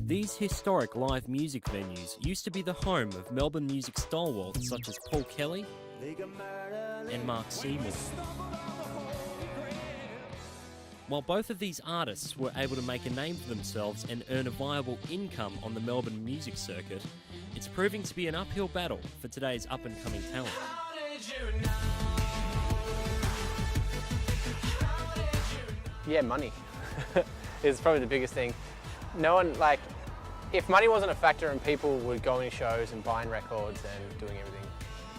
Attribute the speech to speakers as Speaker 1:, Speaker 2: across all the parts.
Speaker 1: These historic live music venues used to be the home of Melbourne music stalwarts such as Paul Kelly and Mark Seymour. While both of these artists were able to make a name for themselves and earn a viable income on the Melbourne music circuit, it's proving to be an uphill battle for today's up-and-coming talent.
Speaker 2: Yeah, money is probably the biggest thing. No one, like, if money wasn't a factor and people were going to shows and buying records and doing everything,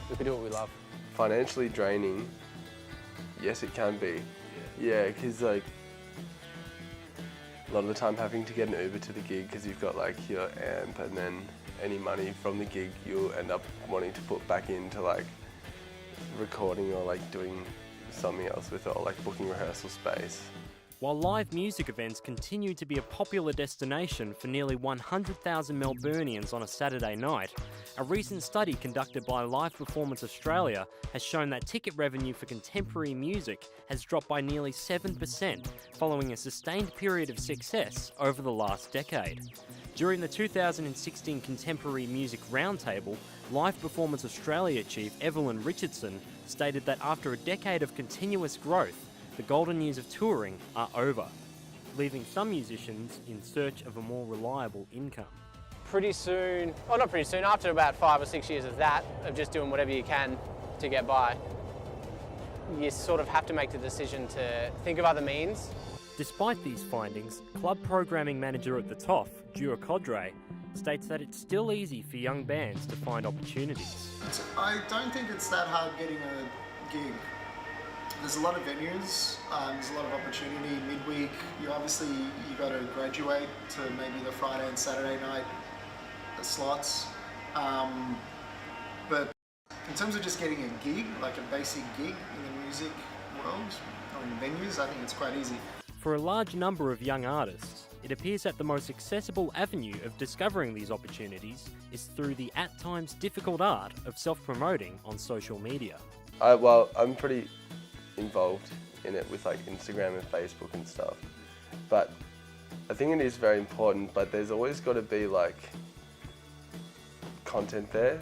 Speaker 2: we could do what we love.
Speaker 3: Financially draining, yes it can be. Yeah, because like a lot of the time having to get an Uber to the gig because you've got like your amp, and then any money from the gig you'll end up wanting to put back into like recording or like doing something else with it, or like booking rehearsal space.
Speaker 1: While live music events continue to be a popular destination for nearly 100,000 Melburnians on a Saturday night, a recent study conducted by Live Performance Australia has shown that ticket revenue for contemporary music has dropped by nearly 7% following a sustained period of success over the last decade. During the 2016 Contemporary Music Roundtable, Live Performance Australia chief Evelyn Richardson stated that after a decade of continuous growth, the golden years of touring are over, leaving some musicians in search of a more reliable income.
Speaker 2: Pretty soon, well not pretty soon, after about 5 or 6 years of that, of just doing whatever you can to get by, you sort of have to make the decision to think of other means.
Speaker 1: Despite these findings, club programming manager at the TOF, JOU0005, states that it's still easy for young bands to find opportunities.
Speaker 4: I don't think it's that hard getting a gig. There's a lot of venues, there's a lot of opportunity midweek. You got to graduate to maybe the Friday and Saturday night slots. But in terms of just getting a gig, like a basic gig in the music world or in venues, I think it's quite easy.
Speaker 1: For a large number of young artists, it appears that the most accessible avenue of discovering these opportunities is through the at times difficult art of self-promoting on social media.
Speaker 3: Well, I'm pretty involved in it with like Instagram and Facebook and stuff, but I think it is very important, but there's always got to be like content there.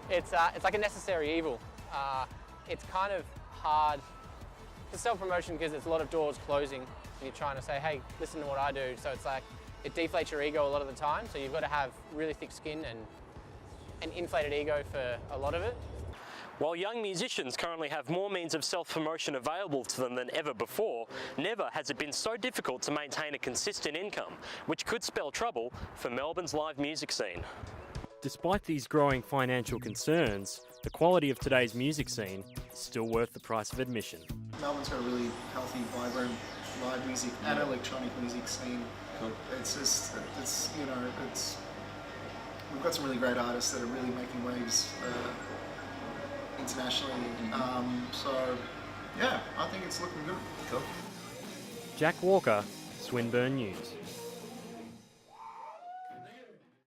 Speaker 2: It's like a necessary evil. It's kind of hard for self-promotion because there's a lot of doors closing and you're trying to say, hey, listen to what I do. So it's like, it deflates your ego a lot of the time, so you've got to have really thick skin and an inflated ego for a lot of it.
Speaker 1: While young musicians currently have more means of self-promotion available to them than ever before, never has it been so difficult to maintain a consistent income, which could spell trouble for Melbourne's live music scene. Despite these growing financial concerns, the quality of today's music scene is still worth the price of admission.
Speaker 4: Melbourne's got a really healthy, vibrant live music and electronic music scene. Cool. We've got some really great artists that are really making waves internationally. So yeah, I think it's looking good. Cool.
Speaker 1: Jack Walker, Swinburne News.